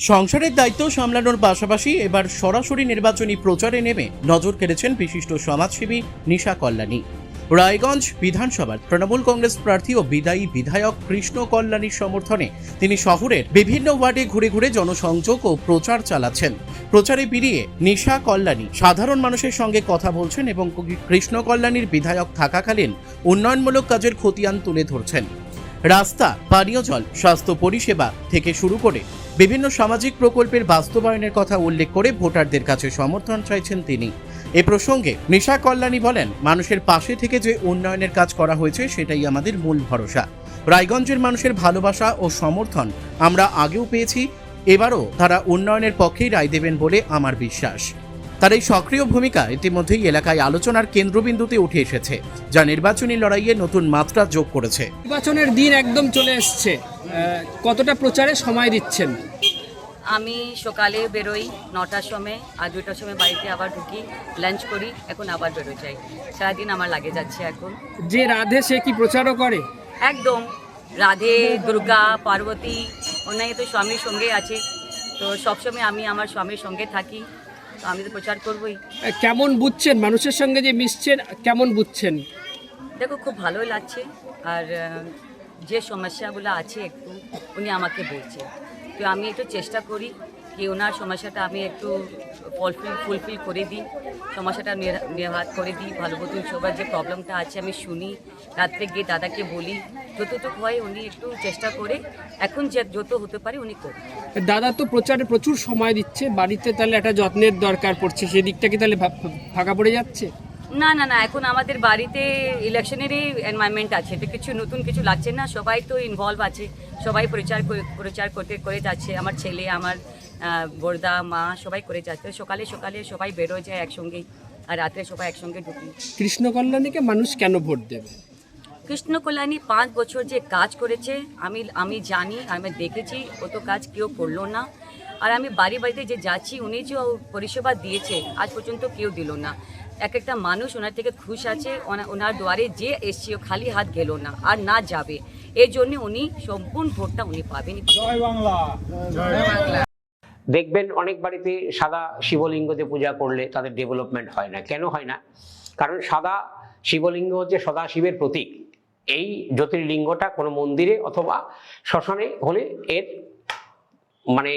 সংসারের দায়িত্ব সামলানোর পাশাপাশি এবার সরাসরি নির্বাচনী প্রচারে নেমে নজর কেড়েছেন বিশিষ্ট সমাজসেবী নিশা কল্যাণী। রায়গঞ্জ বিধানসভার তৃণমূল কংগ্রেস প্রার্থী ও বিদায়ী বিধায়ক কৃষ্ণ কল্যাণীর সমর্থনে তিনি শহরের বিভিন্ন ওয়ার্ডে ঘুরে ঘুরে জনসংযোগ ও প্রচার চালাচ্ছেন। প্রচারে বেরিয়ে নিশা কল্যাণী সাধারণ মানুষের সঙ্গে কথা বলছেন এবং কৃষ্ণ কল্যাণীর বিধায়ক থাকাকালীন উন্নয়নমূলক কাজের খতিয়ান তুলে ধরছেন। রাস্তা, পানীয় জল, স্বাস্থ্য পরিষেবা থেকে শুরু করে বিভিন্ন সামাজিক প্রকল্পের বাস্তবায়নের কথা উল্লেখ করে ভোটারদের কাছে সমর্থন চাইছেন তিনি। এ প্রসঙ্গে নিশা কল্যাণী বলেন, মানুষের পাশে থেকে যে উন্নয়নের কাজ করা হয়েছে সেটাই আমাদের মূল ভরসা। রায়গঞ্জের মানুষের ভালোবাসা ও সমর্থন আমরা আগেও পেয়েছি, এবারও তারা উন্নয়নের পক্ষেই রায় দেবেন বলে আমার বিশ্বাস। তার এই সক্রিয় ভূমিকা ইতিমধ্যেই এলাকায় আলোচনার কেন্দ্রবিন্দুতে উঠে এসেছে, যা নির্বাচনী লড়াইয়ে নতুন মাত্রা যোগ করেছে। নির্বাচনের দিন একদম চলে এসছে, কতটা প্রচারে সময় দিচ্ছেন? আমি সকালে বেরোই 9টার সময়, আর 2টার সময় বাড়িতে আবার ঢুকি, লাঞ্চ করি, এখন আবার বেরো যাই। সারাদিন আমার লাগে যাচ্ছে এখন। যে রাধে সে কি প্রচারও করে? একদম, রাধে, দুর্গা, পার্বতী, ওনাই তো স্বামীর সঙ্গে আছে, তো সবসময় আমি আমার স্বামীর সঙ্গে থাকি, তো আমি তো প্রচার করবই। কেমন বুঝছেন মানুষের সঙ্গে যে মিশছেন, কেমন বুঝছেন? দেখো, খুব ভালোই লাগছে। আর যে সমস্যাগুলো আছে একটু উনি আমাকে বলছে, তো আমি একটু চেষ্টা করি কি ওনার সমস্যাটা আমি একটু ফুলফিল করে দিই, সমস্যাটা নির্বাহ করে দিই। ভালো মতন সবার যে প্রবলেমটা আছে আমি শুনি, রাত্রে গিয়ে দাদাকে বলি, যতটুকু হয় উনি একটু চেষ্টা করে, এখন যে যত হতে পারে উনি করে। দাদা তো প্রচারে প্রচুর সময় দিচ্ছে, বাড়িতে তাহলে একটা যত্নের দরকার পড়ছে, সেদিকটা কি তাহলে ফাঁকা পড়ে যাচ্ছে? না না না, এখন আমাদের বাড়িতে ইলেকশনেরই এনভায়রনমেন্ট আছে, তো কিছু নতুন কিছু লাগছে না, সবাই তো ইনভলভ আছে, সবাই প্রচার করে যাচ্ছে। আমার ছেলে, আমার বড়দা, মা সবাই করে যাচ্ছে। সকালে সকালে সবাই বেরোয় যায় একসঙ্গেই, আর রাত্রে সবাই একসঙ্গে ঢুকি। কৃষ্ণ কল্যাণীকে মানুষ কেন ভোট দেবে? কৃষ্ণ কল্যাণী 5 বছর যে কাজ করেছে আমি জানি, আমি দেখেছি, অত কাজ কেউ করলো না। আর আমি বাড়িতে যে যাচ্ছি, উনি যে পরিষেবা দিয়েছে আজ পর্যন্ত কেউ দিল না। একটা মানুষ ওনার থেকে খুশ আছে, ওনার দুয়ারে যে এসছে খালি হাত গেল না আর না যাবে, এই জন্য উনি সম্পূর্ণ ভোটটা উনি পাবেন। জয় বাংলা। দেখবেন অনেক বাড়িতে সাদা শিবলিঙ্গতে পূজা করলে তাদের ডেভেলপমেন্ট হয় না। কেন হয় না? কারণ সাদা শিবলিঙ্গ হচ্ছে সদাশিবের প্রতীক। এই জ্যোতির্লিঙ্গটা কোনো মন্দিরে অথবা শ্মশানে হলে এর মানে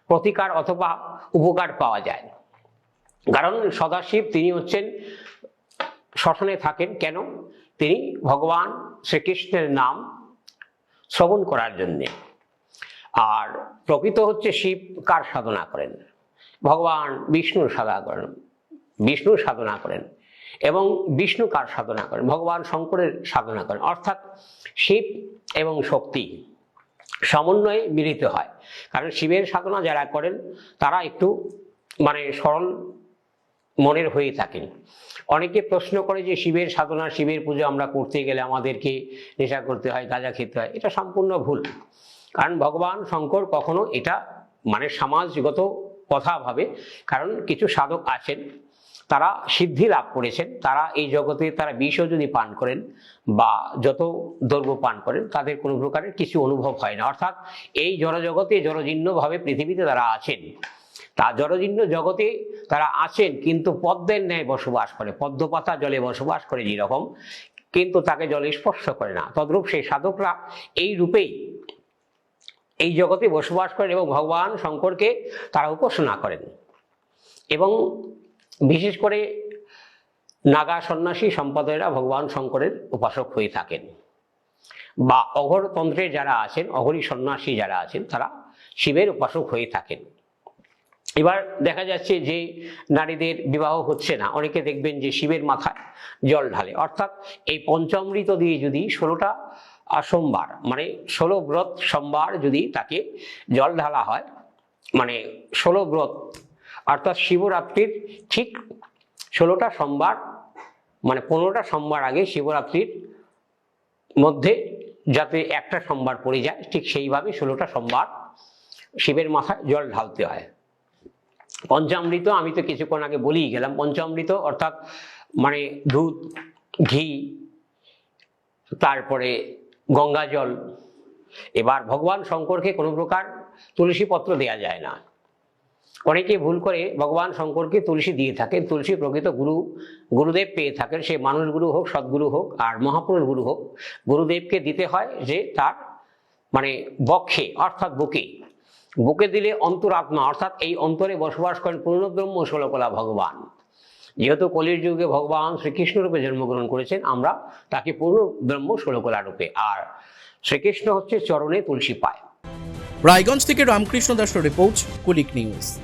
প্রতিকার অথবা উপকার পাওয়া যায়। কারণ সদাশিব তিনি হচ্ছেন শ্মশানে থাকেন। কেন? তিনি ভগবান শ্রীকৃষ্ণের নাম শ্রবণ করার জন্যে। আর প্রকৃত হচ্ছে শিব কার সাধনা করেন? ভগবান বিষ্ণুর সাধনা করেন। এবং বিষ্ণু কার সাধনা করেন? ভগবান শঙ্করের সাধনা করেন। অর্থাৎ শিব এবং শক্তি সমন্বয়ে মিলিত হয়। কারণ শিবের সাধনা যারা করেন তারা একটু সরল মনের হয়ে থাকেন। অনেকে প্রশ্ন করে যে শিবের সাধনা, শিবের পুজো আমরা করতে গেলে আমাদেরকে নেশা করতে হয়, গাঁজা খেতে হয়। এটা সম্পূর্ণ ভুল। কারণ ভগবান শঙ্কর কখনো এটা সমাজগত কথা ভাবে। কারণ কিছু সাধক আছেন, তারা সিদ্ধি লাভ করেছেন, তারা এই জগতে তারা বিষও যদি পান করেন বা যত দ্রব্য পান করেন তাদের কোনো প্রকারের কিছু অনুভব হয় না। অর্থাৎ এই জড়জগতে জড়জীর্ণভাবে পৃথিবীতে তারা আছেন, তা জড়জীর্ণ জগতে তারা আছেন, কিন্তু পদ্মের ন্যায় বসবাস করে, পদ্মপাতা জলে বসবাস করে যেরকম, কিন্তু তাকে জলে স্পর্শ করে না। তদ্রূপ সেই সাধকরা এই রূপেই এই জগতে বসবাস করেন এবং ভগবান শঙ্করকে তারা উপাসনা করেন। এবং বিশেষ করে নাগা সন্ন্যাসী সম্প্রদায়েরা ভগবান শঙ্করের উপাসক হয়ে থাকেন, বা অঘরতন্ত্রে যারা আছেন, অঘরী সন্ন্যাসী যারা আছেন, তারা শিবের উপাসক হয়ে থাকেন। এবার দেখা যাচ্ছে যে নারীদের বিবাহ হচ্ছে না, অনেকে দেখবেন যে শিবের মাথায় জল ঢালে। অর্থাৎ এই পঞ্চামৃত দিয়ে যদি 16টা সোমবার 16 ব্রত সোমবার যদি তাকে জল ঢালা হয়, 16 ব্রত অর্থাৎ শিবরাত্রির ঠিক 16টা সোমবার 15টা সোমবার আগে শিবরাত্রির মধ্যে যাতে একটা সোমবার পড়ে যায়, ঠিক সেইভাবে 16টা সোমবার শিবের মাথায় জল ঢালতে হয়। পঞ্চামৃত আমি তো কিছুক্ষণ আগে বলেই গেলাম। পঞ্চামৃত অর্থাৎ দুধ, ঘি, তারপরে গঙ্গা জল। এবার ভগবান শঙ্করকে কোনো প্রকার তুলসী পত্র দেওয়া যায় না। অনেকে ভুল করে ভগবান শঙ্করকে তুলসী দিয়ে থাকেন। তুলসী প্রকৃত গুরুদেব পেয়ে থাকেন, সে মানুষ গুরু হোক, সদ্গুরু হোক আর মহাপুরুষ গুরু হোক, গুরুদেবকে দিতে হয় যে তার মানে বক্ষে অর্থাৎ বুকে দিলে অন্তরাত্মা অর্থাৎ এই অন্তরে বসবাস করেন পূর্ণব্রহ্ম ষোলকলা ভগবান। যেহেতু কলির যুগে ভগবান শ্রীকৃষ্ণ রূপে জন্মগ্রহণ করেছেন, আমরা তাকে পূর্ণ ব্রহ্ম ষোলকলা রূপে, আর শ্রীকৃষ্ণ হচ্ছে চরণে তুলসী পায়। রায়গঞ্জ থেকে রামকৃষ্ণ দাসের রিপোর্ট, কুলিক নিউজ।